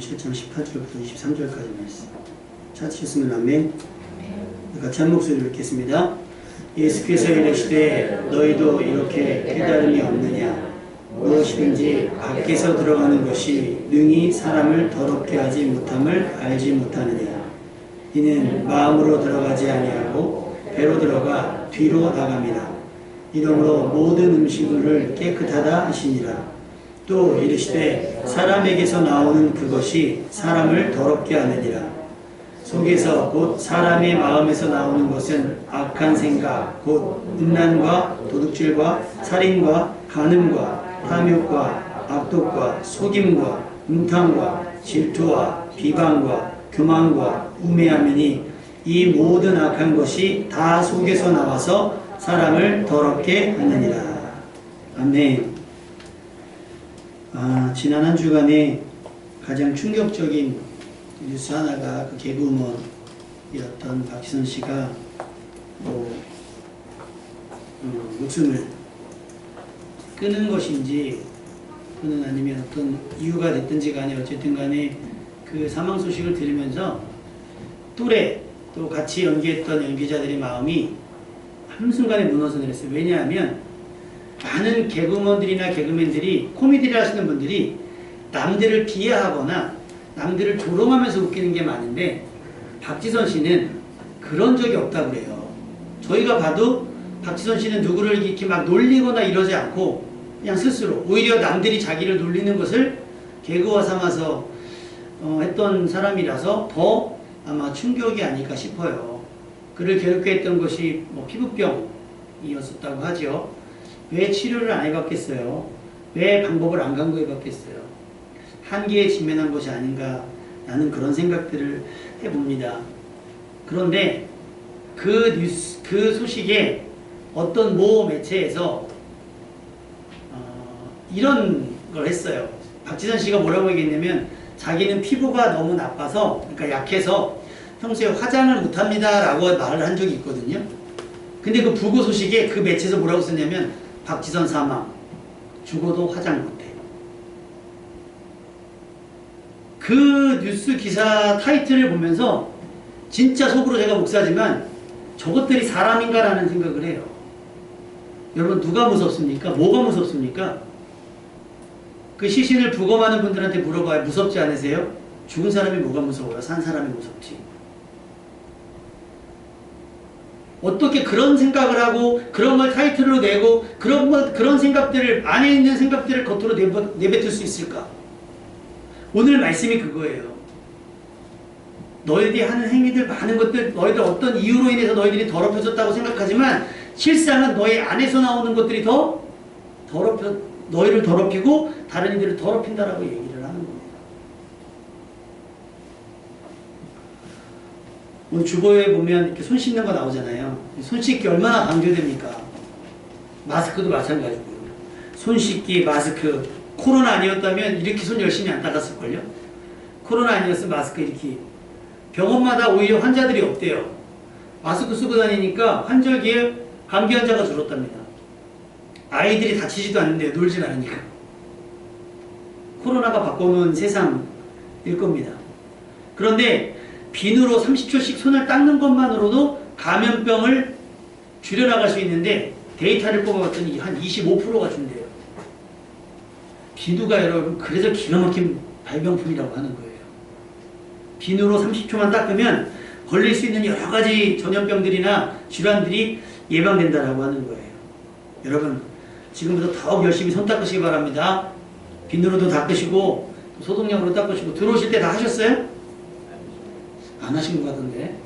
7장 18절부터 23절까지 말씀. 찾으셨으면 아멘. 같이 한 목소리로 읽겠습니다. 예수께서 이르시되 너희도 이렇게 깨달음이 없느냐. 무엇이든지 밖에서 들어가는 것이 능히 사람을 더럽게 하지 못함을 알지 못하느냐. 이는 마음으로 들어가지 아니하고 배로 들어가 뒤로 나갑니다. 이러므로 모든 음식을 깨끗하다 하시니라. 또 이르시되 사람에게서 나오는 그것이 사람을 더럽게 하느니라. 속에서 곧 사람의 마음에서 나오는 것은 악한 생각 곧 음란과 도둑질과 살인과 간음과 탐욕과 악독과 속임과 음탕과 질투와 비방과 교만과 우매함이니 이 모든 악한 것이 다 속에서 나와서 사람을 더럽게 하느니라. 아멘. 지난 한 주간에 가장 충격적인 뉴스 하나가 그 개그우먼이었던 박지선 씨가 목숨을 끊은 것인지 또는 아니면 어떤 이유가 됐든지 간에 어쨌든 간에 그 사망 소식을 들으면서 또래 또 같이 연기했던 연기자들의 마음이 한순간에 무너져 내렸어요. 왜냐하면 많은 개그우먼들이나 개그맨들이 코미디를 하시는 분들이 남들을 비하하거나 남들을 조롱하면서 웃기는 게 많은데 박지선 씨는 그런 적이 없다고 그래요. 저희가 봐도 박지선 씨는 누구를 이렇게 막 놀리거나 이러지 않고 그냥 스스로 오히려 남들이 자기를 놀리는 것을 개그화 삼아서 했던 사람이라서 더 아마 충격이 아닐까 싶어요. 그를 괴롭게 했던 것이 피부병이었었다고 하죠. 왜 치료를 안 해봤겠어요? 왜 방법을 안 강구해봤겠어요? 한계에 직면한 것이 아닌가 라는 그런 생각들을 해봅니다. 그런데 그 소식에 어떤 모 매체에서 이런 걸 했어요. 박지선 씨가 뭐라고 얘기했냐면 자기는 피부가 너무 나빠서 그러니까 약해서 평소에 화장을 못합니다 라고 말을 한 적이 있거든요. 근데 그 부고 소식에 그 매체에서 뭐라고 썼냐면 박지선 사망, 죽어도 화장 못해. 그 뉴스 기사 타이틀을 보면서 진짜 속으로 제가 목사지만 저것들이 사람인가 라는 생각을 해요. 여러분 누가 무섭습니까? 뭐가 무섭습니까? 그 시신을 부검하는 분들한테 물어봐요. 무섭지 않으세요? 죽은 사람이 뭐가 무서워요? 산 사람이 무섭지. 어떻게 그런 생각을 하고 그런 걸 타이틀로 내고 그런 생각들을 안에 있는 생각들을 겉으로 내뱉을 수 있을까? 오늘 말씀이 그거예요. 너희들이 하는 행위들 많은 것들 너희들 어떤 이유로 인해서 너희들이 더럽혀졌다고 생각하지만 실상은 너희 안에서 나오는 것들이 더 너희를 더럽히고 다른 이들을 더럽힌다라고 얘기를 하는 겁니다. 오늘 주보에 보면 이렇게 손 씻는 거 나오잖아요. 손 씻기 얼마나 강조됩니까? 마스크도 마찬가지고요. 손 씻기, 마스크. 코로나 아니었다면 이렇게 손 열심히 안 닦았을걸요? 코로나 아니었으면 마스크 이렇게. 병원마다 오히려 환자들이 없대요. 마스크 쓰고 다니니까 환절기에 감기 환자가 줄었답니다. 아이들이 다치지도 않는데 놀진 않으니까. 코로나가 바꿔놓은 세상일 겁니다. 그런데 비누로 30초씩 손을 닦는 것만으로도 감염병을 줄여나갈 수 있는데 데이터를 뽑아봤더니 한 25%가 준대요. 비누가 여러분 그래서 기가 막힌 발명품이라고 하는 거예요. 비누로 30초만 닦으면 걸릴 수 있는 여러 가지 전염병들이나 질환들이 예방된다라고 하는 거예요. 여러분 지금부터 더욱 열심히 손 닦으시기 바랍니다. 비누로도 닦으시고 소독약으로 닦으시고 들어오실 때 다 하셨어요? 안 하신 것 같은데.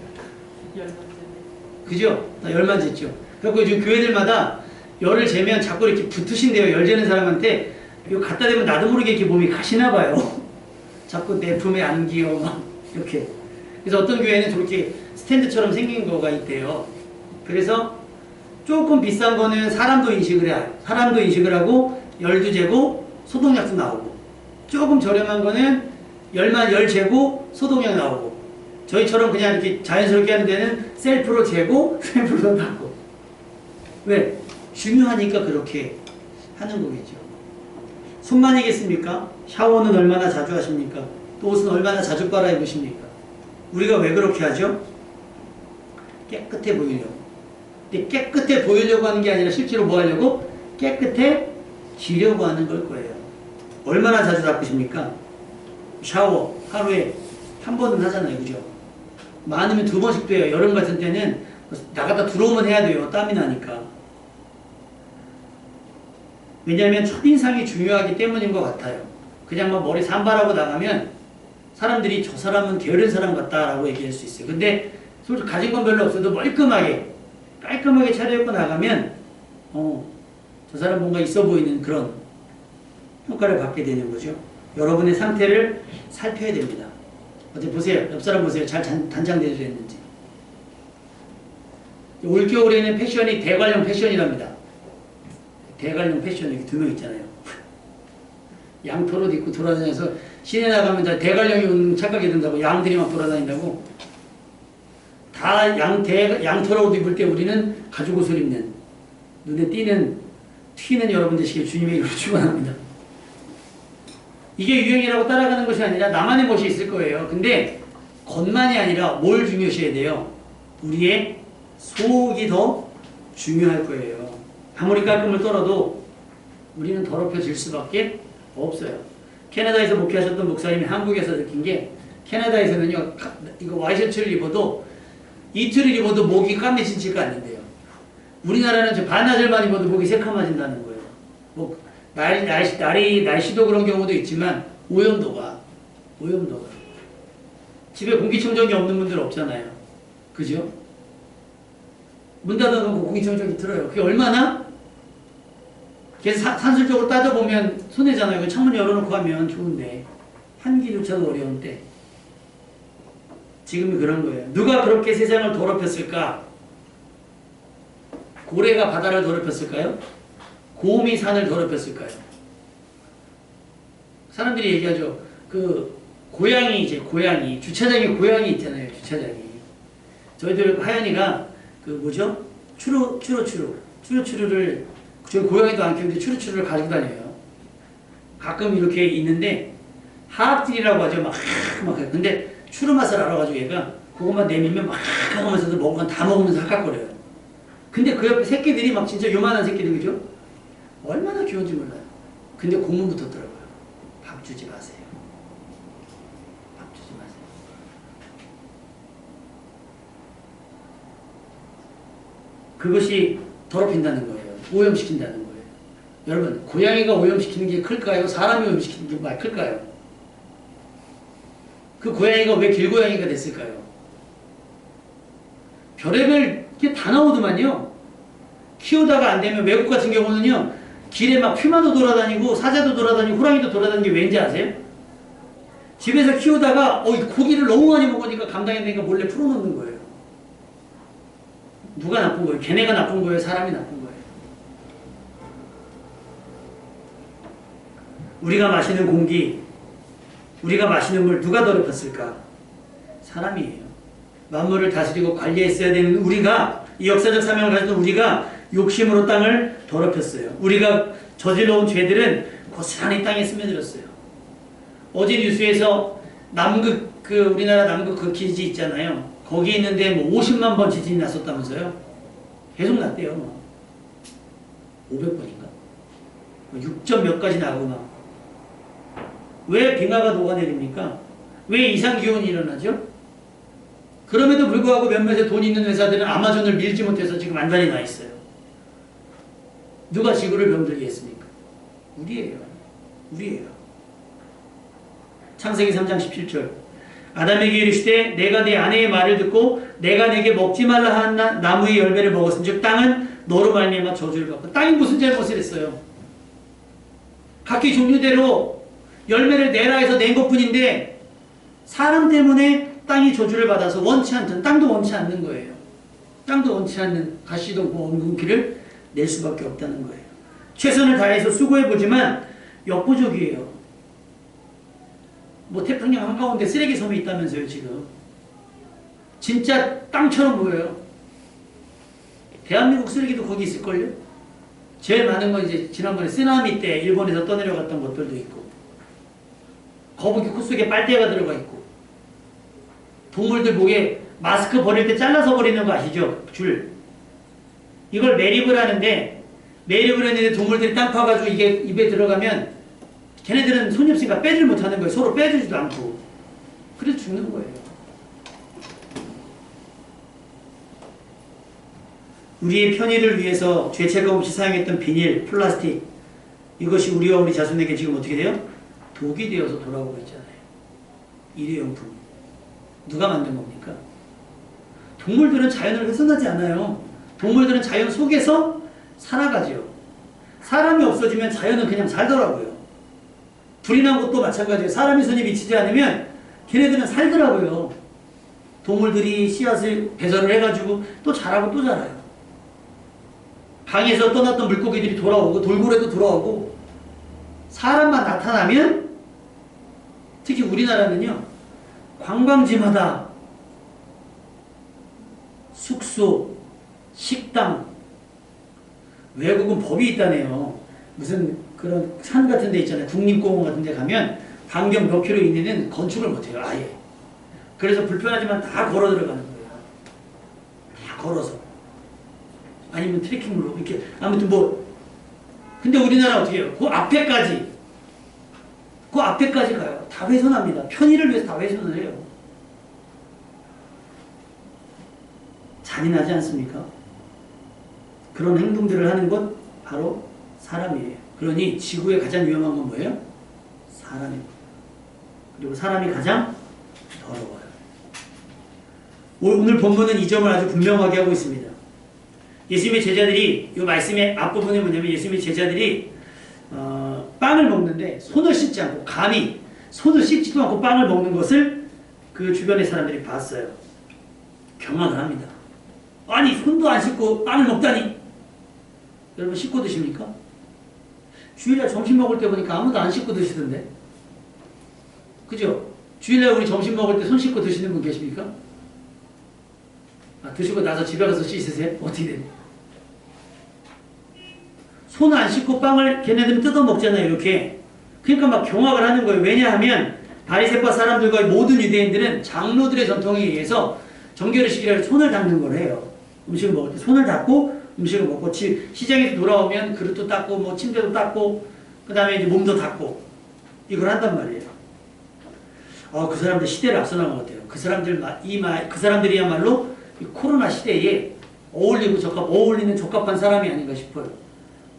그죠? 다 열만 쟀죠. 그래서 요즘 교회들마다 열을 재면 자꾸 이렇게 붙으신대요. 열 재는 사람한테 이거 갖다 대면 나도 모르게 이렇게 몸이 가시나 봐요. 자꾸 내 품에 안기어 막 이렇게. 그래서 어떤 교회는 저렇게 스탠드처럼 생긴 거가 있대요. 그래서 조금 비싼 거는 사람도 인식을 해요. 사람도 인식을 하고 열도 재고 소독약도 나오고, 조금 저렴한 거는 열 재고 소독약 나오고, 저희처럼 그냥 이렇게 자연스럽게 하는 데는 셀프로 재고 셀프로 닦고. 왜? 중요하니까 그렇게 하는 거겠죠. 손만이겠습니까? 샤워는 얼마나 자주 하십니까? 또 옷은 얼마나 자주 갈아입으십니까? 우리가 왜 그렇게 하죠? 깨끗해 보이려고. 근데 깨끗해 보이려고 하는 게 아니라 실제로 뭐 하려고? 깨끗해지려고 하는 걸 거예요. 얼마나 자주 닦으십니까? 샤워 하루에 한 번은 하잖아요. 그죠? 많으면 2번씩도 해요. 여름 같은 때는 나갔다 들어오면 해야 돼요. 땀이 나니까. 왜냐하면 첫인상이 중요하기 때문인 것 같아요. 그냥 막 머리 산발하고 나가면 사람들이 저 사람은 게으른 사람 같다라고 얘기할 수 있어요. 근데 솔직히 가진 건 별로 없어도 깔끔하게 차려입고 나가면 저 사람 뭔가 있어 보이는 그런 효과를 받게 되는 거죠. 여러분의 상태를 살펴야 됩니다. 어제 보세요. 옆 사람 보세요. 잘 단장되어 있는지. 올겨울에는 패션이 대관령 패션이랍니다. 대관령 패션 여기 2명 있잖아요. 양털옷 입고 돌아다녀서 시내 나가면 다 대관령이 오는 착각이 든다고. 양들이 막 돌아다닌다고. 다 양털옷 입을 때 우리는 가죽 옷을 입는, 눈에 튀는 여러분 되시길 주님의 이름으로 축원합니다. 이게 유행이라고 따라가는 것이 아니라 나만의 것이 있을 거예요. 근데 겉만이 아니라 뭘 중요시해야 돼요? 우리의 속이 더 중요할 거예요. 아무리 깔끔을 떨어도 우리는 더럽혀질 수밖에 없어요. 캐나다에서 목회하셨던 목사님이 한국에서 느낀 게, 캐나다에서는요, 이거 와이셔츠를 입어도 이틀을 입어도 목이 까매지지가 않는데요. 우리나라는 저 반나절만 입어도 목이 새카매진다는 거예요. 뭐 날씨도 그런 경우도 있지만 오염도가 집에 공기청정기 없는 분들 없잖아요. 그죠? 문 닫아놓고 공기청정기 틀어요. 그게 얼마나? 그래서 산술적으로 따져보면 손해잖아요. 그 창문 열어놓고 하면 좋은데 한기조차도 어려운 때 지금이 그런 거예요. 누가 그렇게 세상을 더럽혔을까? 고래가 바다를 더럽혔을까요? 곰이 산을 더럽혔을까요? 사람들이 얘기하죠. 고양이 주차장에 고양이 있잖아요. 주차장이. 저희들 하연이가 추루추루를 저희 고양이도 안 키우는데 추루추루를 가지고 다녀요. 가끔 이렇게 있는데 하악질이라고 하죠. 막 근데 추루 맛을 알아가지고 얘가 그것만 내밀면 막 하면서도 먹은 건 다 먹으면서 핫각거려요. 근데 그 옆에 새끼들이 막 진짜 요만한 새끼들, 그죠? 얼마나 귀여운지 몰라요. 근데 고문 붙었더라고요. 밥 주지 마세요. 밥 주지 마세요. 그것이 더럽힌다는 거예요. 오염시킨다는 거예요. 여러분, 고양이가 오염시키는 게 클까요? 사람이 오염시키는 게 많이 클까요? 그 고양이가 왜 길고양이가 됐을까요? 별의별 게 다 나오더만요. 키우다가 안 되면 외국 같은 경우는요, 길에 막 퓨마도 돌아다니고 사자도 돌아다니고 호랑이도 돌아다니는 게 왠지 아세요? 집에서 키우다가 고기를 너무 많이 먹으니까 감당이 안 되니까 몰래 풀어놓는 거예요. 누가 나쁜 거예요? 걔네가 나쁜 거예요? 사람이 나쁜 거예요? 우리가 마시는 공기, 우리가 마시는 물 누가 더럽혔을까? 사람이에요. 만물을 다스리고 관리했어야 되는 우리가, 이 역사적 사명을 가졌던 우리가 욕심으로 땅을 더럽혔어요. 우리가 저질러온 죄들은 고스란히 땅에 스며들었어요. 어제 뉴스에서 우리나라 남극 그 기지 있잖아요. 거기 있는데 뭐 50만 번 지진이 났었다면서요? 계속 났대요. 500번인가? 6점 몇 가지 나고 막. 왜 빙하가 녹아내립니까? 왜 이상기온이 일어나죠? 그럼에도 불구하고 몇몇의 돈 있는 회사들은 아마존을 밀지 못해서 지금 안달이 나 있어요. 누가 지구를 병들게 했습니까? 우리예요. 창세기 3장 17절. 아담에게 이르시되 내가 네 아내의 말을 듣고 내가 내게 먹지 말라 한 나무의 열매를 먹었은즉 땅은 너로 말미암아 저주를 받고. 땅이 무슨 잘못을 했어요? 각기 종류대로 열매를 내라 해서 낸 것뿐인데 사람 때문에 땅이 저주를 받아서 땅도 원치 않는 거예요. 땅도 원치 않는 가시도 원근기를 낼 수밖에 없다는 거예요. 최선을 다해서 수고해보지만 역부족이에요. 뭐 태평양 한가운데 쓰레기 섬이 있다면서요. 지금 진짜 땅처럼 보여요. 대한민국 쓰레기도 거기 있을걸요. 제일 많은 건 이제 지난번에 쓰나미 때 일본에서 떠내려갔던 것들도 있고 거북이 코 속에 빨대가 들어가 있고, 동물들 목에 마스크 버릴 때 잘라서 버리는 거 아시죠? 줄. 이걸 매립을 하는데, 매립을 했는데 동물들이 땅 파가지고 이게 입에 들어가면 걔네들은 손이 없으니까 빼질 못하는 거예요. 서로 빼주지도 않고. 그래서 죽는 거예요. 우리의 편의를 위해서 죄책감 없이 사용했던 비닐, 플라스틱, 이것이 우리와 우리 자손에게 지금 어떻게 돼요? 독이 되어서 돌아오고 있잖아요. 일회용품. 누가 만든 겁니까? 동물들은 자연을 훼손하지 않아요. 동물들은 자연 속에서 살아가죠. 사람이 없어지면 자연은 그냥 살더라고요. 불이 난 것도 마찬가지예요. 사람이 손이 미치지 않으면 걔네들은 살더라고요. 동물들이 씨앗을 배설을 해가지고 또 자라고 또 자라요. 강에서 떠났던 물고기들이 돌아오고 돌고래도 돌아오고, 사람만 나타나면, 특히 우리나라는요, 관광지마다 숙소, 식당, 외국은 법이 있다네요. 무슨 그런 산 같은 데 있잖아요. 국립공원 같은 데 가면 반경 몇 킬로 이내는 건축을 못해요. 아예. 그래서 불편하지만 다 걸어 들어가는 거예요. 다 걸어서. 아니면 트레킹으로 이렇게. 아무튼 뭐. 근데 우리나라 어떻게 해요? 그 앞에까지 가요. 다 훼손합니다. 편의를 위해서 다 훼손을 해요. 잔인하지 않습니까? 그런 행동들을 하는 것 바로 사람이에요. 그러니 지구에 가장 위험한 건 뭐예요? 사람입니다. 그리고 사람이 가장 더러워요. 오늘 본문은 이 점을 아주 분명하게 하고 있습니다. 예수님의 제자들이, 이 말씀의 앞부분이 뭐냐면, 예수님의 제자들이 빵을 먹는데 손을 씻지 않고, 감히 손을 씻지도 않고 빵을 먹는 것을 그 주변의 사람들이 봤어요. 경악을 합니다. 아니, 손도 안 씻고 빵을 먹다니. 여러분 씻고 드십니까? 주일날 점심 먹을 때 보니까 아무도 안 씻고 드시던데. 그죠? 주일날 우리 점심 먹을 때 손 씻고 드시는 분 계십니까? 드시고 나서 집에 가서 씻으세요? 어떻게 돼요? 손 안 씻고 빵을 걔네들은 뜯어 먹잖아요, 이렇게. 그러니까 막 경악을 하는 거예요. 왜냐하면 바리새파 사람들과 모든 유대인들은 장로들의 전통에 의해서 정결의식이라고 손을 닦는 걸 해요. 음식을 먹을 때 손을 닦고 음식을 먹고, 시장에서 돌아오면 그릇도 닦고 뭐 침대도 닦고 그 다음에 이제 몸도 닦고 이걸 한단 말이에요. 그 사람들 시대를 앞서나간 것 같아요. 그 사람들이야말로 이 코로나 시대에 어울리는 적합한 사람이 아닌가 싶어요.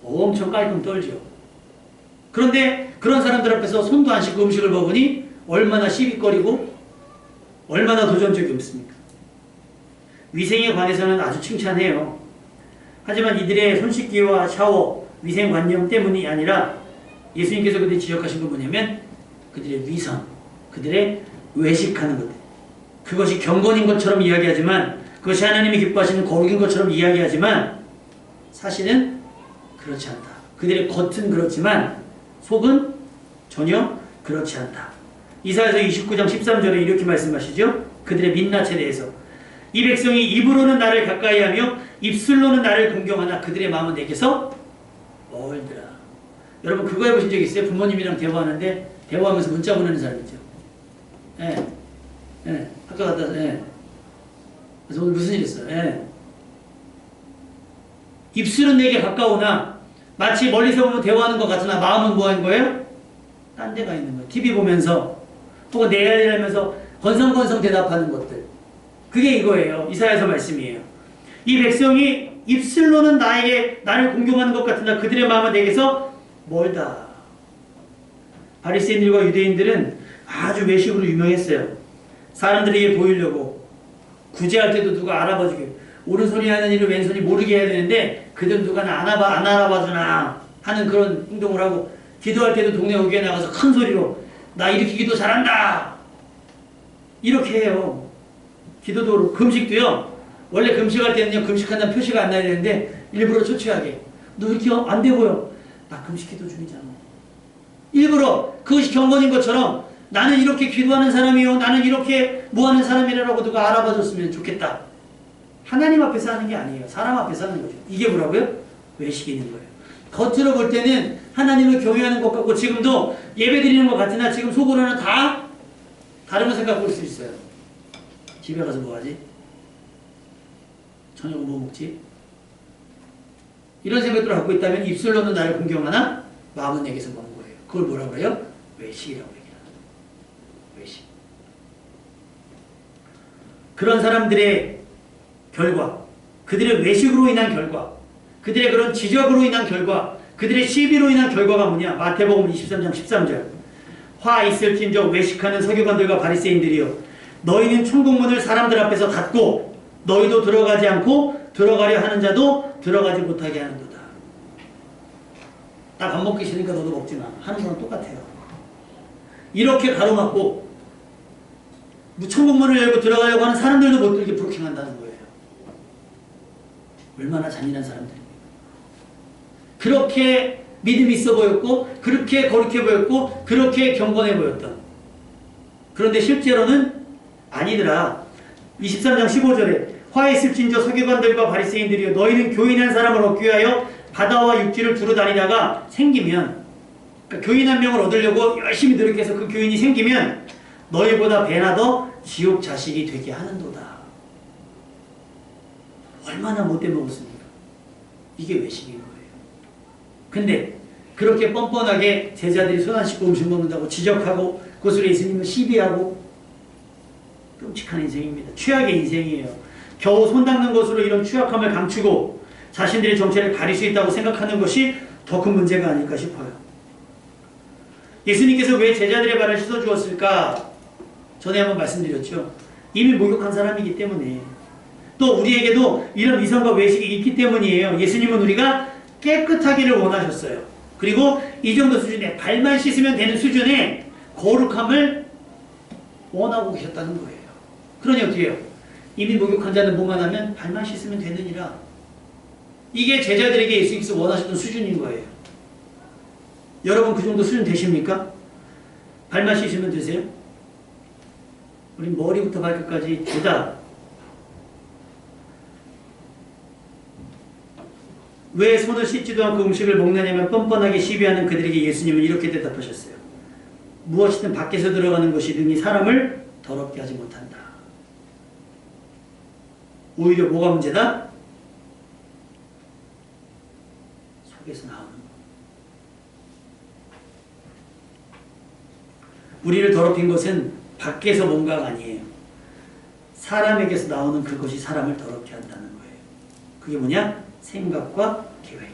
엄청 깔끔 떨죠. 그런데 그런 사람들 앞에서 손도 안 씻고 음식을 먹으니 얼마나 시비거리고 얼마나 도전적이 없습니까? 위생에 관해서는 아주 칭찬해요. 하지만 이들의 손 씻기와 샤워, 위생관념 때문이 아니라 예수님께서 그들이 지적하신 건 뭐냐면 그들의 위선, 그들의 외식하는 것들. 그것이 경건인 것처럼 이야기하지만, 그것이 하나님이 기뻐하시는 거룩인 것처럼 이야기하지만 사실은 그렇지 않다. 그들의 겉은 그렇지만 속은 전혀 그렇지 않다. 이사야서 29장 13절에 이렇게 말씀하시죠. 그들의 민낯에 대해서. 이 백성이 입으로는 나를 가까이하며 입술로는 나를 공경하나 그들의 마음은 내게서 멀더라. 여러분 그거 해보신 적 있어요? 부모님이랑 대화하면서 문자 보내는 사람 있죠. 학교 갔다 와서 그래서 오늘 무슨 일 있어요? 입술은 내게 가까우나 마치 멀리서 보면 대화하는 것 같으나 마음은 뭐 하는 거예요? 딴 데가 있는 거예요. TV 보면서 혹은 내 할 일 하면서 건성건성 대답하는 것들. 그게 이거예요. 이사야서 말씀이에요. 이 백성이 입술로는 나를 공경하는 것 같으나 그들의 마음은 내게서 멀다. 바리새인들과 유대인들은 아주 외식으로 유명했어요. 사람들에게 보이려고 구제할 때도 누가 알아봐주게, 오른손이 하는 일을 왼손이 모르게 해야 되는데 그들 누가 안 알아봐주나 하는 그런 행동을 하고, 기도할 때도 동네 오게 나가서 큰 소리로 나 이렇게 기도 잘한다 이렇게 해요. 기도도 그렇고 금식도요. 원래 금식할 때는요, 금식한다는 표시가 안 나야 되는데 일부러 초췌하게 너 이렇게 안 돼 보여, 나 금식 기도 중이잖아. 일부러 그것이 경건인 것처럼 나는 이렇게 기도하는 사람이요, 나는 이렇게 뭐하는 사람이라고 누가 알아봐줬으면 좋겠다. 하나님 앞에서 하는 게 아니에요. 사람 앞에서 하는 거죠. 이게 뭐라고요? 외식이 있는 거예요. 겉으로 볼 때는 하나님을 경외하는 것 같고 지금도 예배 드리는 것 같으나 지금 속으로는 다 다른 거 생각할 수 있어요. 집에 가서 뭐 하지? 저녁은 뭐 먹지? 이런 생각들을 갖고 있다면 입술로는 나를 공경하나 마음은 내게서 먼 거예요. 그걸 뭐라고 그래요? 외식이라고 얘기하는 거예요. 외식. 그런 사람들의 결과, 그들의 외식으로 인한 결과, 그들의 그런 지적으로 인한 결과, 그들의 시비로 인한 결과가 뭐냐? 마태복음 23장 13절. 화 있을진저 외식하는 서기관들과 바리새인들이여, 너희는 천국문을 사람들 앞에서 닫고 너희도 들어가지 않고 들어가려 하는 자도 들어가지 못하게 하는도다. 나 밥 먹기 싫으니까 너도 먹지 마 하는 거랑 똑같아요. 이렇게 가로막고 천국문을 열고 들어가려고 하는 사람들도 못 들게 브로킹한다는 거예요. 얼마나 잔인한 사람들입니까? 그렇게 믿음이 있어 보였고, 그렇게 거룩해 보였고, 그렇게 경건해 보였던. 그런데 실제로는 아니더라. 23장 15절에 화에 있을진저 서기관들과 바리새인들이여, 너희는 교인한 사람을 얻기 위하여 바다와 육지를 두루 다니다가 생기면, 그러니까 교인 한 명을 얻으려고 열심히 노력해서 그 교인이 생기면 너희보다 배나 더 지옥 자식이 되게 하는도다. 얼마나 못돼 먹었습니까? 이게 외식인 거예요. 근데 그렇게 뻔뻔하게 제자들이 손 안 씻고 음식 먹는다고 지적하고 그것으로 예수님을 시비하고, 끔찍한 인생입니다. 최악의 인생이에요. 겨우 손 닦는 것으로 이런 취약함을 감추고 자신들의 정체를 가릴 수 있다고 생각하는 것이 더 큰 문제가 아닐까 싶어요. 예수님께서 왜 제자들의 발을 씻어주었을까? 전에 한번 말씀드렸죠. 이미 목욕한 사람이기 때문에, 또 우리에게도 이런 위선과 외식이 있기 때문이에요. 예수님은 우리가 깨끗하기를 원하셨어요. 그리고 이 정도 수준에, 발만 씻으면 되는 수준의 거룩함을 원하고 계셨다는 거예요. 그러니 어떻게 해요? 이미 목욕한 자는 뭐만 하면 발만 씻으면 되느니라. 이게 제자들에게 예수님께서 원하셨던 수준인 거예요. 여러분 그 정도 수준 되십니까? 발만 씻으면 되세요? 우리 머리부터 발끝까지 죄다. 왜 손을 씻지도 않고 음식을 먹느냐면 뻔뻔하게 시비하는 그들에게 예수님은 이렇게 대답하셨어요. 무엇이든 밖에서 들어가는 것이 능히 사람을 더럽게 하지 못한다. 오히려 뭐가 문제다? 속에서 나오는 거. 우리를 더럽힌 것은 밖에서 뭔가가 아니에요. 사람에게서 나오는 그것이 사람을 더럽게 한다는 거예요. 그게 뭐냐? 생각과 계획.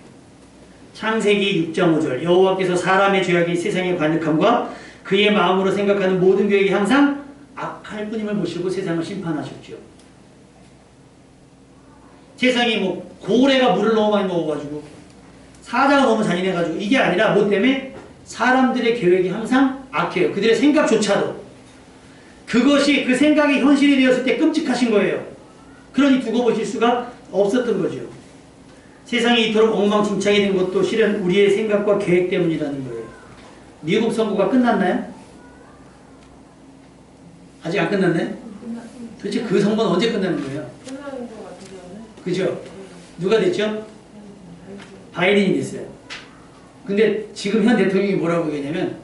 창세기 6장 5절. 여호와께서 사람의 죄악이 세상에 관역함과 그의 마음으로 생각하는 모든 계획이 항상 악할 뿐임을 보시고 세상을 심판하셨죠. 세상이 뭐 고래가 물을 너무 많이 먹어가지고 사자가 너무 잔인해가지고 이게 아니라 뭐 때문에? 사람들의 계획이 항상 악해요. 그들의 생각조차도. 그것이 그 생각이 현실이 되었을 때 끔찍하신 거예요. 그러니 두고 보실 수가 없었던 거죠. 세상이 이토록 엉망진창이 된 것도 실은 우리의 생각과 계획 때문이라는 거예요. 미국 선거가 끝났나요? 아직 안 끝났나요? 도대체 그 선거는 언제 끝나는 거예요? 그죠? 누가 됐죠? 바이든이 됐어요. 근데 지금 현 대통령이 뭐라고 얘기하냐면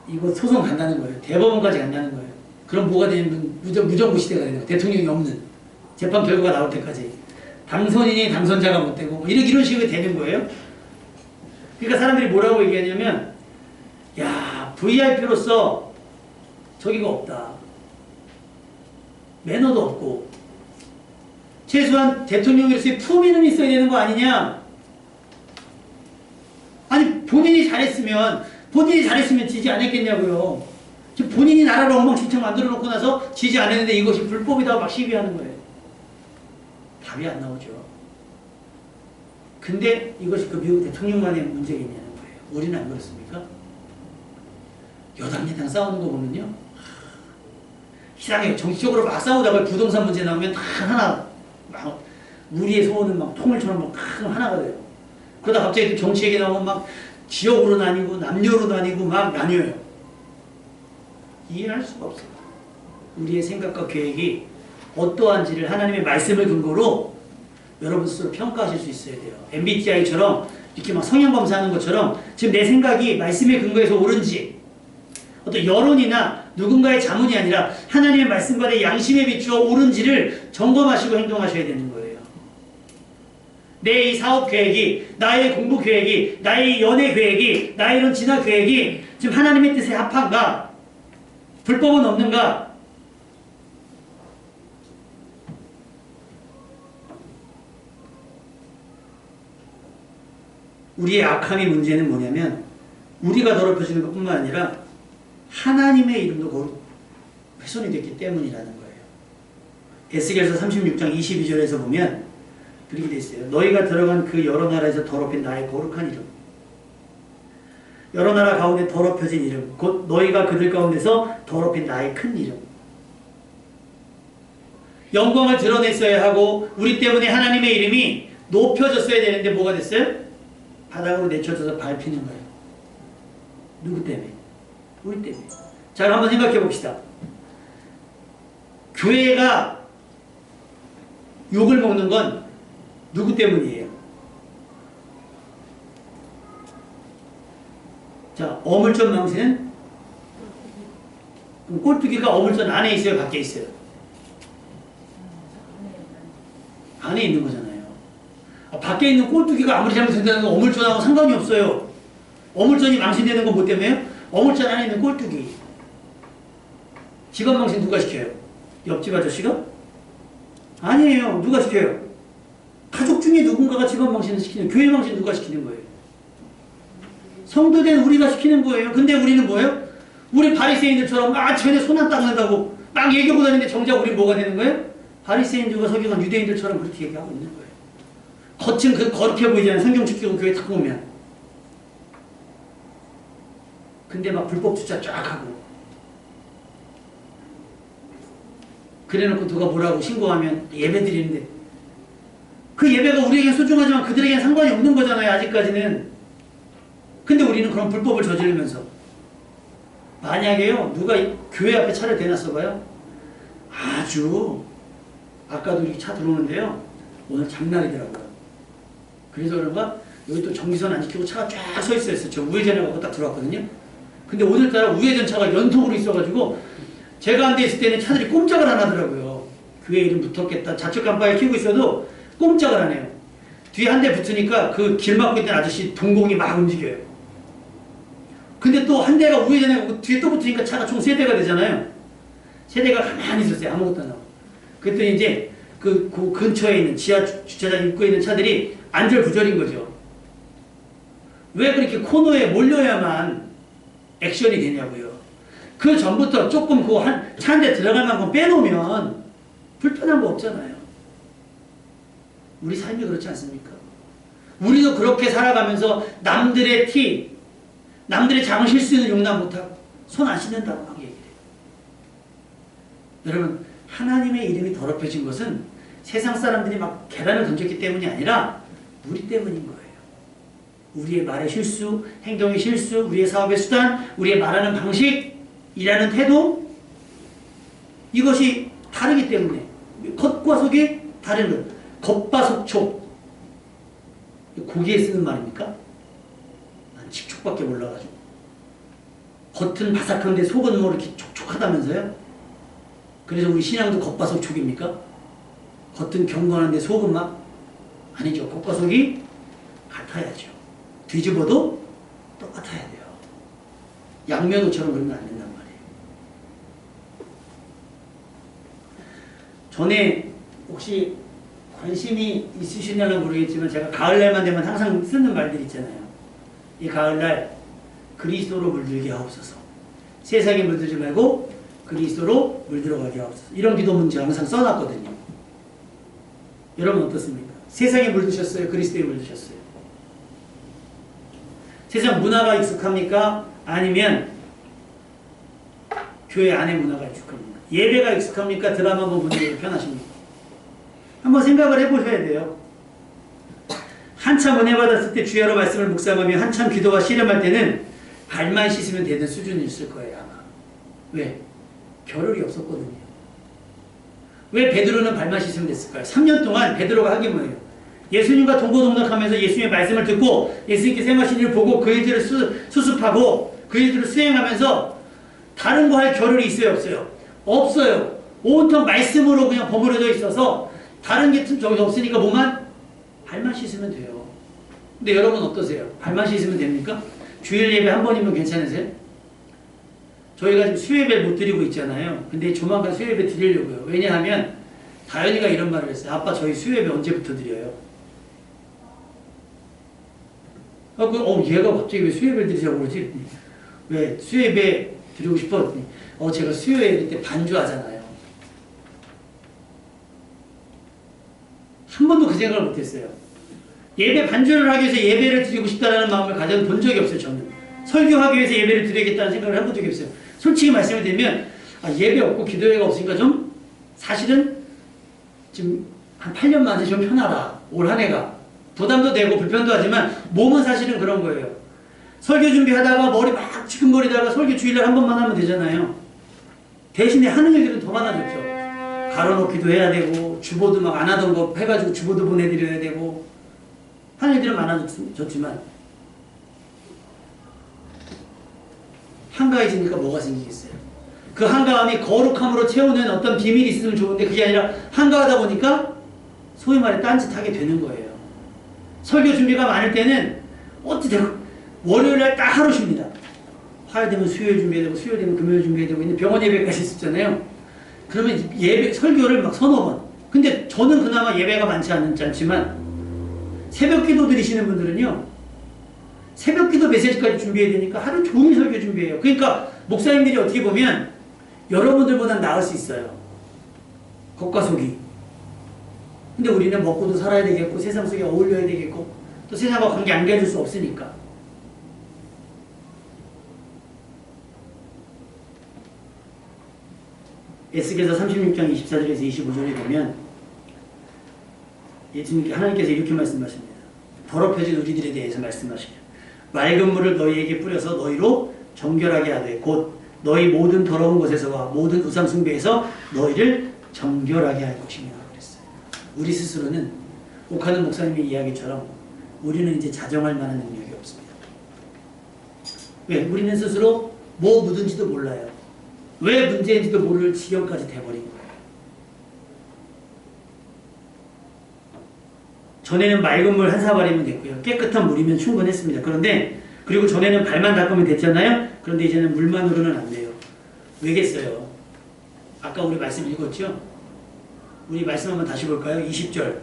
이거 소송 간다는 거예요. 대법원까지 간다는 거예요. 그럼 뭐가 되냐면 무정부시대가 되는 거예요. 대통령이 없는. 재판 결과가 나올 때까지. 당선인이 당선자가 못 되고 뭐 이런 식으로 되는 거예요. 그러니까 사람들이 뭐라고 얘기하냐면 야, VIP로서 저기가 없다. 매너도 없고 최소한 대통령으로서의 품위는 있어야 되는 거 아니냐. 아니 본인이 잘했으면 지지 않았겠냐고요. 지금 본인이 나라를 엉망진창 만들어 놓고 나서 지지 않았는데 이것이 불법이다 막 시비하는 거예요. 답이 안 나오죠. 근데 이것이 그 미국 대통령만의 문제겠냐는 거예요. 우리는 안 그렇습니까? 여당 야당 싸우는 거 보면요, 이상해요. 정치적으로 막 싸우다가 부동산 문제 나오면 다 하나 막 우리의 소원은 막 통일처럼 막 하나가 돼요. 그러다 갑자기 정치 얘기 나오면 막 지역으로 나뉘고 남녀로 나뉘고 막 나뉘어요. 이해할 수가 없어요. 우리의 생각과 계획이 어떠한지를 하나님의 말씀을 근거로 여러분 스스로 평가하실 수 있어야 돼요. MBTI처럼 이렇게 막 성향 검사하는 것처럼 지금 내 생각이 말씀에 근거해서 옳은지, 어떤 여론이나 누군가의 자문이 아니라 하나님의 말씀과 내 양심에 비추어 옳은지를 점검하시고 행동하셔야 되는 거예요. 내 이 사업 계획이, 나의 공부 계획이, 나의 연애 계획이, 나의 이런 진화 계획이 지금 하나님의 뜻에 합한가? 불법은 없는가? 우리의 악함의 문제는 뭐냐면 우리가 더럽혀지는 것뿐만 아니라 하나님의 이름도 훼손이 됐기 때문이라는 거예요. 에스겔서 36장 22절에서 보면 그렇게 돼 있어요. 너희가 들어간 그 여러 나라에서 더럽힌 나의 거룩한 이름, 여러 나라 가운데 더럽혀진 이름, 곧 너희가 그들 가운데서 더럽힌 나의 큰 이름. 영광을 드러냈어야 하고 우리 때문에 하나님의 이름이 높여졌어야 되는데 뭐가 됐어요? 바닥으로 내쳐져서 밟히는 거예요. 누구 때문에? 우리 때문에. 자, 한번 생각해 봅시다. 교회가 욕을 먹는 건 누구 때문이에요? 자, 어물전 망세는? 그럼 꼴뚜기가 어물전 안에 있어요? 밖에 있어요? 안에 있는 거잖아요. 밖에 있는 꼴뚜기가 아무리 잘못된다는 건 어물전하고 상관이 없어요. 어물전이 망신되는 건 뭐 때문에요? 어물전 안에 있는 꼴뚜기. 집안 망신 누가 시켜요? 옆집 아저씨가? 아니에요. 누가 시켜요? 가족 중에 누군가가 집안 망신을 시키는, 교회 망신 누가 시키는 거예요? 성도된 우리가 시키는 거예요. 근데 우리는 뭐예요? 우리 바리새인들처럼 쟤네 손 안 닦는다고 막 얘기하고 다니는데 정작 우리는 뭐가 되는 거예요? 바리새인들과 서기관 유대인들처럼 그렇게 얘기하고 있는 거예요. 겉은 그 거룩해 보이잖아요. 성경 지키고 교회 딱 오면. 근데 막 불법 주차 쫙 하고. 그래놓고 누가 뭐라고 신고하면 예배 드리는데 그 예배가 우리에겐 소중하지만 그들에겐 상관이 없는 거잖아요. 아직까지는. 근데 우리는 그런 불법을 저지르면서 만약에요. 누가 교회 앞에 차를 대놨어 봐요. 아주 아까도 이렇게 차 들어오는데요. 오늘 장날이더라고요. 그래서 그런가 여기 또 정지선 안 지키고 차가 쫙 서 있어요. 저 우회전에 가고 딱 들어왔거든요. 근데 오늘따라 우회전 차가 연속으로 있어가지고 제가 안 돼 있을 때는 차들이 꼼짝을 안 하더라고요. 교회 이름 붙었겠다. 좌측 깜빡이 켜고 있어도 꼼짝을 안 해요. 뒤에 한 대 붙으니까 그 길 막고 있던 아저씨 동공이 막 움직여요. 근데 또 한 대가 우회전에 가고 뒤에 또 붙으니까 차가 총 3대가 되잖아요. 3대가 가만히 있었어요. 아무것도 안 하고. 그랬더니 이제 그 근처에 있는 지하 주차장 입구에 있는 차들이 안절부절인 거죠. 왜 그렇게 코너에 몰려야만 액션이 되냐고요. 그 전부터 조금 그 차 한 대 들어갈 만큼 빼놓으면 불편한 거 없잖아요. 우리 삶이 그렇지 않습니까? 우리도 그렇게 살아가면서 남들의 티, 남들의 작은 실수는 용납 못하고 손 안 씻는다고 막 얘기해요. 여러분, 하나님의 이름이 더럽혀진 것은 세상 사람들이 막 계란을 던졌기 때문이 아니라 우리 때문인 거예요. 우리의 말의 실수, 행동의 실수, 우리의 사업의 수단, 우리의 말하는 방식, 일하는 태도, 이것이 다르기 때문에 겉과 속이 다른 것. 겉바속촉. 고기에 쓰는 말입니까? 난 식촉밖에 몰라가지고. 겉은 바삭한데 속은 뭐 이렇게 촉촉하다면서요? 그래서 우리 신앙도 겉바속촉입니까? 겉은 경건한데 속은 막? 아니죠. 겉과 속이 같아야죠. 뒤집어도 똑같아야 돼요. 양면호처럼 그러면 안 된단 말이에요. 전에 혹시 관심이 있으시냐는 모르겠지만 제가 가을날만 되면 항상 쓰는 말들 있잖아요. 이 가을날 그리스도로 물들게 하옵소서. 세상에 물들지 말고 그리스도로 물들어가게 하옵소서. 이런 기도 문제 항상 써놨거든요. 여러분 어떻습니까? 세상에 물드셨어요? 그리스도에 물드셨어요? 세상 문화가 익숙합니까? 아니면 교회 안의 문화가 익숙합니까? 예배가 익숙합니까? 드라마 보는 게 편하십니까? 한번 생각을 해보셔야 돼요. 한참 은혜 받았을 때 주야로 말씀을 묵상하며 한참 기도와 씨름할 때는 발만 씻으면 되는 수준이었을 거예요 아마. 왜? 겨를이 없었거든요. 왜 베드로는 발만 씻으면 됐을까요? 3년 동안 베드로가 하긴 뭐예요? 예수님과 동고동락하면서 예수님의 말씀을 듣고 예수님께서 행하신 일을 보고 그 일들을 수습하고 그 일들을 수행하면서 다른 거 할 겨를이 있어요, 없어요? 없어요. 온통 말씀으로 그냥 버무려져 있어서 다른 게 저기 없으니까 뭐만 발만 씻으면 돼요. 근데 여러분 어떠세요? 발만 씻으면 됩니까? 주일 예배 한 번이면 괜찮으세요? 저희가 지금 수요예배 못 드리고 있잖아요. 근데 조만간 수요예배 드리려고요. 왜냐하면 다현이가 이런 말을 했어요. 아빠 저희 수요예배 언제부터 드려요? 얘가 갑자기 왜 수요예배 드리자고 그러지? 왜 수요예배 드리고 싶어? 제가 수요예배 때 반주하잖아요. 한 번도 그 생각을 못했어요. 예배 반주를 하기 위해서 예배를 드리고 싶다는 마음을 가져본 적이 없어요. 저는 설교하기 위해서 예배를 드리겠다는 생각을 해본 적이 없어요. 솔직히 말씀을 드리면 예배 없고 기도회가 없으니까 좀 사실은 지금 한 8년 만에 좀 편하다. 올 한 해가 부담도 되고 불편도 하지만 몸은 사실은 그런 거예요. 설교 준비하다가 머리 막 지끈거리다가 설교 주일날 한 번만 하면 되잖아요. 대신에 하는 일들은 더 많아졌죠. 가로놓기도 해야 되고 주보도 막 안 하던 거 해가지고 주보도 보내드려야 되고 하는 일들은 많아졌지만 한가해지니까 뭐가 생기겠어요? 그 한가함이 거룩함으로 채우는 어떤 비밀이 있으면 좋은데 그게 아니라 한가하다 보니까 소위 말해 딴짓하게 되는 거예요. 설교 준비가 많을 때는 어떻게 월요일날 딱 하루 쉽니다. 화요일 되면 수요일 준비해야 되고 수요일 되면 금요일 준비해야 되고 있는 병원 예배까지 있었잖아요. 그러면 예배 설교를 막 서너 번. 근데 저는 그나마 예배가 많지 않지만 새벽 기도 드리시는 분들은요. 새벽 기도 메시지까지 준비해야 되니까 하루 종일 설교 준비해요. 그러니까 목사님들이 어떻게 보면 여러분들보단 나을 수 있어요. 겉과 속이. 근데 우리는 먹고도 살아야 되겠고 세상 속에 어울려야 되겠고 또 세상과 관계 안 가질 수 없으니까. 에스겔서 36장 24절에서 25절에 보면 하나님께서 이렇게 말씀하십니다. 더럽혀진 우리들에 대해서 말씀하시죠. 맑은 물을 너희에게 뿌려서 너희로 정결하게 하되 곧 너희 모든 더러운 것에서와 모든 우상 숭배에서 너희를 정결하게 할 것이며 그랬어요. 우리 스스로는 옥하는 목사님의 이야기처럼 우리는 이제 자정할 만한 능력이 없습니다. 왜? 우리는 스스로 뭐 묻은지도 몰라요. 왜 문제인지도 모를 지경까지 돼버린 거예요. 전에는 맑은 물 한 사발이면 됐고요. 깨끗한 물이면 충분했습니다. 그런데 그리고 전에는 발만 닦으면 됐잖아요. 그런데 이제는 물만으로는 안 돼요. 왜겠어요? 아까 우리 말씀 읽었죠? 우리 말씀 한번 다시 볼까요? 20절.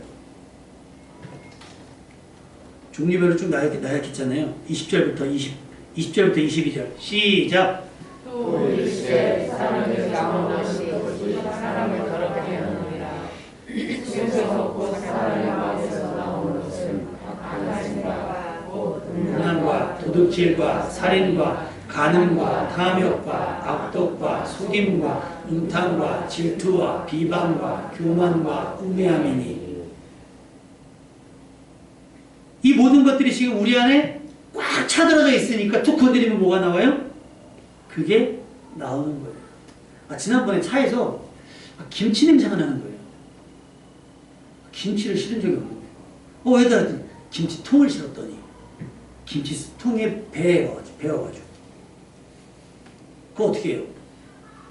종류별로 쭉 나열했잖아요. 20절부터 22절. 시작! 또 일시에 사람의 나오는 것이 사람을 더럽게 하느니라. 집에서 곧 사람의 마음에서 나오는 것은 악한심과 곧 음란과 도둑질과 살인과 간음과 탐욕과 악독과 속임과 음탕과 질투와 비방과 교만과 우매함이니 이 모든 것들이 지금 우리 안에 꽉 차들어져 있으니까 툭 건드리면 뭐가 나와요? 그게 나오는 거예요. 지난번에 차에서 김치 냄새가 나는 거예요. 김치를 실은 적이 없는데 왜다 했더니 김치통을 실었더니 김치통에 배워가지고 그거 어떻게 해요?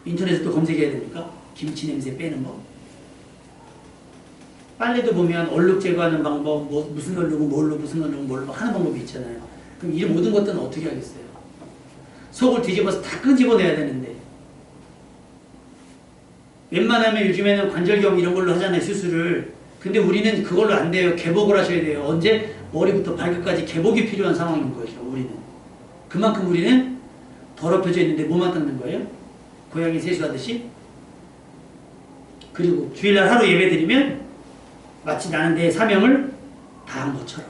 인터넷에 또 검색해야 됩니까? 김치 냄새 빼는 거. 빨래도 보면 얼룩 제거하는 방법, 무슨 얼룩은 뭘로 무슨 얼룩은 뭘로 하는 방법이 있잖아요. 그럼 이 모든 것들은 어떻게 하겠어요? 속을 뒤집어서 다 끄집어내야 되는데 웬만하면 요즘에는 관절경 이런 걸로 하잖아요. 수술을. 근데 우리는 그걸로 안 돼요. 개복을 하셔야 돼요. 언제? 머리부터 발끝까지 개복이 필요한 상황인 거죠. 우리는. 그만큼 우리는 더럽혀져 있는데 뭐만 닦는 거예요? 고양이 세수하듯이. 그리고 주일날 하루 예배 드리면 마치 나는 내 사명을 다한 것처럼.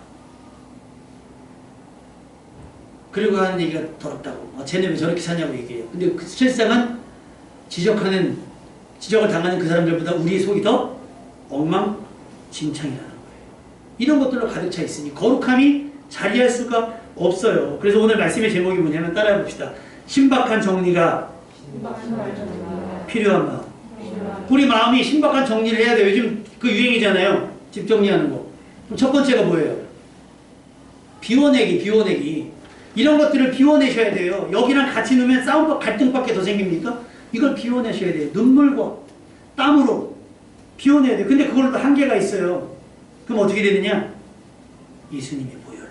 그리고 하는 얘기가 더럽다고. 쟤네 왜 저렇게 사냐고 얘기해요. 근데 그 실상은 지적을 당하는 그 사람들보다 우리의 속이 더 엉망진창이라는 거예요. 이런 것들로 가득 차 있으니 거룩함이 자리할 수가 없어요. 그래서 오늘 말씀의 제목이 뭐냐면 따라해 봅시다. 신박한 정리가 필요한 마음. 우리 마음이 신박한 정리를 해야 돼요. 요즘 그 유행이잖아요. 집 정리하는 거. 그럼 첫 번째가 뭐예요? 비워내기. 이런 것들을 비워내셔야 돼요. 여기랑 같이 놓으면 싸움, 갈등밖에 더 생깁니까? 이걸 비워내셔야 돼요. 눈물과 땀으로 비워내야 돼요. 근데 그걸로 한계가 있어요. 그럼 어떻게 되느냐? 예수님의 보혈로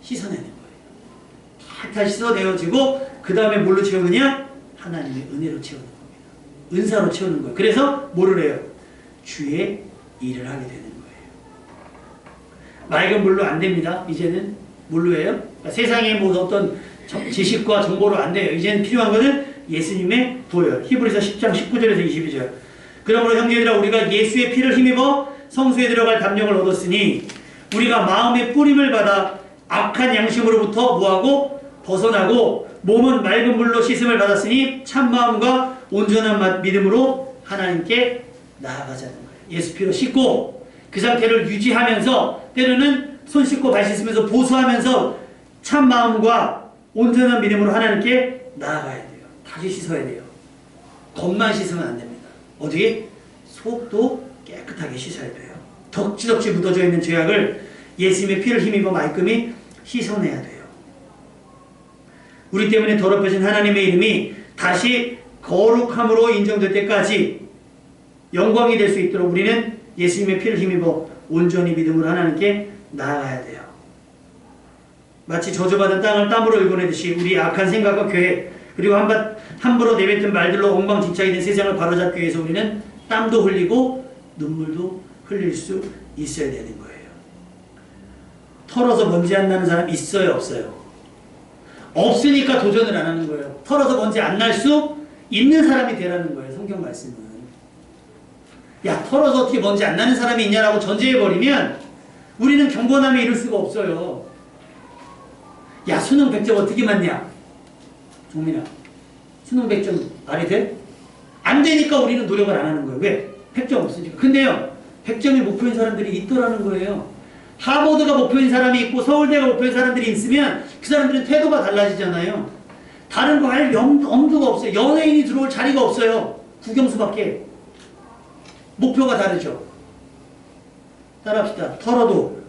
씻어내는 거예요. 다 씻어내어지고 그 다음에 뭘로 채우느냐? 하나님의 은혜로 채우는 겁니다. 은사로 채우는 거예요. 그래서 뭐를 해요? 주의 일을 하게 되는 거예요. 맑은 물로 안 됩니다. 이제는 뭘로 해요? 그러니까 세상의 뭐 어떤 지식과 정보로 안 돼요. 이제는 필요한 것은 예수님의 보혈. 히브리서 10장 19절에서 22절. 그러므로 형제들아 우리가 예수의 피를 힘입어 성소에 들어갈 담력을 얻었으니 우리가 마음의 뿌림을 받아 악한 양심으로부터 뭐하고 벗어나고 몸은 맑은 물로 씻음을 받았으니 참 마음과 온전한 믿음으로 하나님께 나아가자는 거예요. 예수 피로 씻고 그 상태를 유지하면서 때로는 손 씻고 발 씻으면서 보수하면서 참 마음과 온전한 믿음으로 하나님께 나아가야 돼요. 다시 씻어야 돼요. 겉만 씻으면 안 됩니다. 어디? 속도 깨끗하게 씻어야 돼요. 덕지덕지 묻어져 있는 죄악을 예수님의 피를 힘입어 말끔히 씻어내야 돼요. 우리 때문에 더럽혀진 하나님의 이름이 다시 거룩함으로 인정될 때까지 영광이 될 수 있도록 우리는 예수님의 피를 힘입어 온전히 믿음으로 하나님께 나아가야 돼요. 마치 저주받은 땅을 땀으로 일궈내듯이 우리 악한 생각과 계획 그리고 함부로 내뱉은 말들로 엉망진창이 된 세상을 바로잡기 위해서 우리는 땀도 흘리고 눈물도 흘릴 수 있어야 되는 거예요. 털어서 먼지 안 나는 사람 있어요? 없어요? 없으니까 도전을 안 하는 거예요. 털어서 먼지 안 날 수 있는 사람이 되라는 거예요. 성경 말씀은. 야, 털어서 어떻게 먼지 안 나는 사람이 있냐라고 전제해버리면 우리는 경건함에 이룰 수가 없어요. 야, 수능 100점 어떻게 맞냐? 종민아, 수능 100점 말이 돼? 안 되니까 우리는 노력을 안 하는 거예요. 왜? 100점 없으니까. 근데요, 100점이 목표인 사람들이 있더라는 거예요. 하버드가 목표인 사람이 있고 서울대가 목표인 사람들이 있으면 그 사람들은 태도가 달라지잖아요. 다른 거 할 엄두가 없어요. 연예인이 들어올 자리가 없어요. 국영수밖에. 목표가 다르죠. 따라합시다. 털어도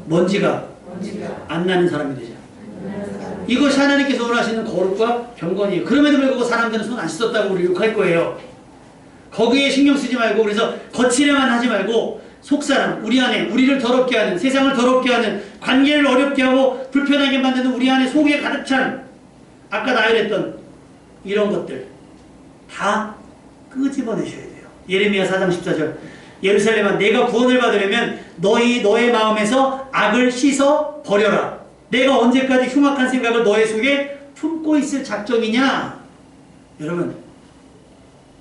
먼지가 안 나는 사람이 되죠. 이것이 하나님께서 원하시는 거룩과 경건이에요. 그럼에도 불구하고 사람들은 손 안 씻었다고 우리 욕할 거예요. 거기에 신경 쓰지 말고 그래서 거칠에만 하지 말고 속사람, 우리 안에 우리를 더럽게 하는 세상을 더럽게 하는 관계를 어렵게 하고 불편하게 만드는 우리 안에 속에 가득 찬 아까 나열했던 이런 것들 다 끄집어내셔야 돼요. 예레미야 4장 14절 예루살렘아 내가 구원을 받으려면 너의 마음에서 악을 씻어 버려라. 내가 언제까지 흉악한 생각을 너의 속에 품고 있을 작정이냐? 여러분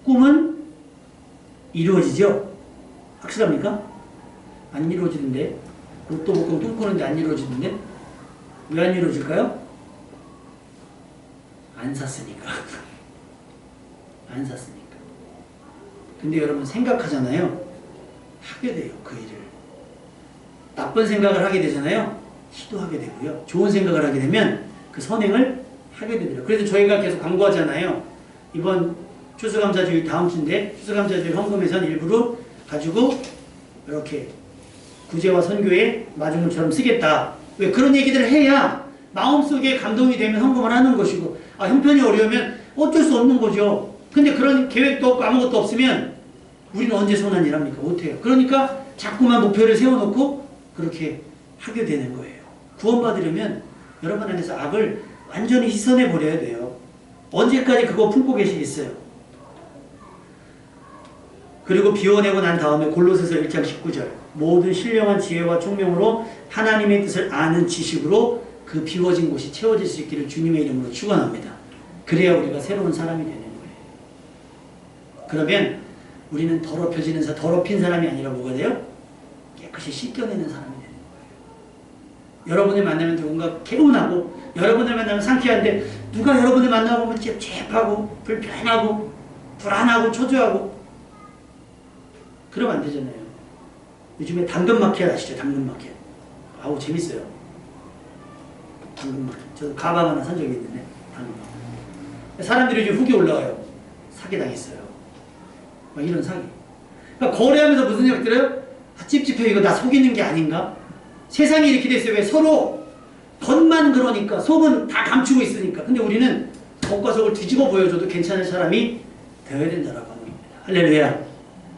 꿈은 이루어지죠? 확실합니까? 안 이루어지는데 로또 복권 꿈꾸는데 안 이루어지는데 왜 안 이루어질까요? 안 샀으니까. 안 샀으니까. 근데 여러분 생각하잖아요. 하게 돼요. 그 일을. 나쁜 생각을 하게 되잖아요. 시도하게 되고요. 좋은 생각을 하게 되면 그 선행을 하게 되더라고요. 그래서 저희가 계속 광고하잖아요. 이번 추수감사주일 다음 주인데 추수감사주일 헌금에선 일부러 가지고 이렇게 구제와 선교에 마중물처럼 쓰겠다. 왜? 그런 얘기들을 해야 마음속에 감동이 되면 헌금을 하는 것이고 형편이 어려우면 어쩔 수 없는 거죠. 근데 그런 계획도 없고 아무것도 없으면 우리는 언제 선한 일 합니까? 못해요. 그러니까 자꾸만 목표를 세워놓고 그렇게 하게 되는 거예요. 구원받으려면 여러분 안에서 악을 완전히 씻어내버려야 돼요. 언제까지 그거 품고 계시겠어요? 그리고 비워내고 난 다음에 골로새서 1장 19절 모든 신령한 지혜와 총명으로 하나님의 뜻을 아는 지식으로 그 비워진 곳이 채워질 수 있기를 주님의 이름으로 축원합니다. 그래야 우리가 새로운 사람이 되는 거예요. 그러면 우리는 더럽힌 사람이 아니라 뭐가 돼요? 깨끗이 씻겨내는 사람이 되는 거예요. 여러분을 만나면 누군가 개운하고 여러분을 만나면 상쾌한데 누가 여러분을 만나보면 찝찝하고 불편하고 불안하고 초조하고 그러면 안 되잖아요. 요즘에 당근마켓 아시죠? 당근마켓. 아우 재밌어요. 당근마켓. 저도 가방 하나 산 적이 있는데 당근마켓. 사람들이 요즘 후기 올라와요. 사기당했어요. 막 이런 사기. 그러니까 거래하면서 무슨 생각 들어요? 찝찝해. 이거 나 속이는 게 아닌가? 세상이 이렇게 됐어요. 왜? 서로 겉만 그러니까, 속은 다 감추고 있으니까. 근데 우리는 겉과 속을 뒤집어 보여줘도 괜찮은 사람이 되어야 된다라고 하는 겁니다. 할렐루야.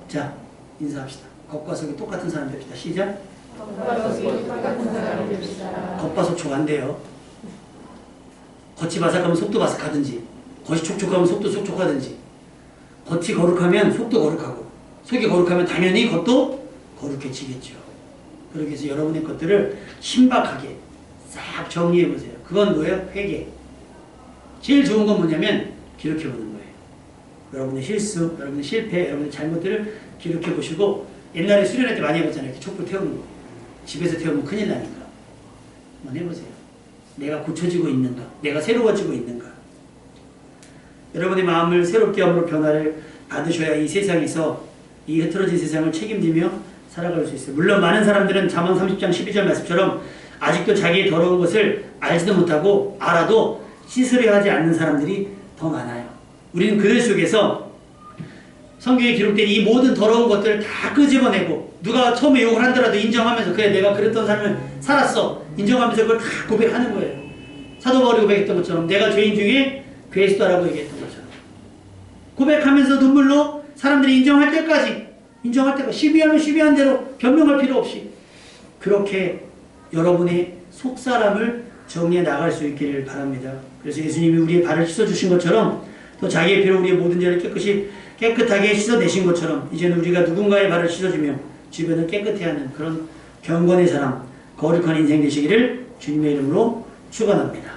자, 인사합시다. 겉과 속이 똑같은 사람 됩시다. 시작. 겉과 속이 똑같은 사람이 됩시다. 겉과 속 좋아한대요. 겉이 바삭하면 속도 바삭하든지, 겉이 촉촉하면 속도 촉촉하든지, 겉이 거룩하면 속도 거룩하고, 속이 거룩하면 당연히 겉도 거룩해지겠죠. 그렇게 해서 여러분의 것들을 신박하게 싹 정리해 보세요. 그건 뭐예요? 회개. 제일 좋은 건 뭐냐면 기록해 보는 거예요. 여러분의 실수, 여러분의 실패, 여러분의 잘못들을 기록해 보시고, 옛날에 수련회 때 많이 해봤잖아요. 이렇게 촛불 태우는 거. 집에서 태우면 큰일 나니까. 한번 해보세요. 내가 고쳐지고 있는가? 내가 새로워지고 있는가? 여러분의 마음을 새롭게 함으로 변화를 받으셔야 이 세상에서 이 흐트러진 세상을 책임지며 살아갈 수 있어요. 물론 많은 사람들은 잠언 30장 12절 말씀처럼 아직도 자기의 더러운 것을 알지도 못하고 알아도 씻으려 하지 않는 사람들이 더 많아요. 우리는 그들 속에서 성경에 기록된 이 모든 더러운 것들을 다 끄집어내고, 누가 처음에 욕을 하더라도 인정하면서, 그래 내가 그랬던 삶을 살았어 인정하면서 그걸 다 고백하는 거예요. 사도 바울이 고백했던 것처럼, 내가 죄인 중에 괴수다라고 얘기했던 것처럼 고백하면서 눈물로 사람들이 인정할 때까지, 시비하면 시비한 대로 변명할 필요 없이 그렇게 여러분의 속사람을 정리해 나갈 수 있기를 바랍니다. 그래서 예수님이 우리의 발을 씻어주신 것처럼, 또 자기의 피로 우리의 모든 죄를 깨끗하게 씻어내신 것처럼, 이제는 우리가 누군가의 발을 씻어주며 주변을 깨끗해하는 그런 경건의 사람, 거룩한 인생 되시기를 주님의 이름으로 축원합니다.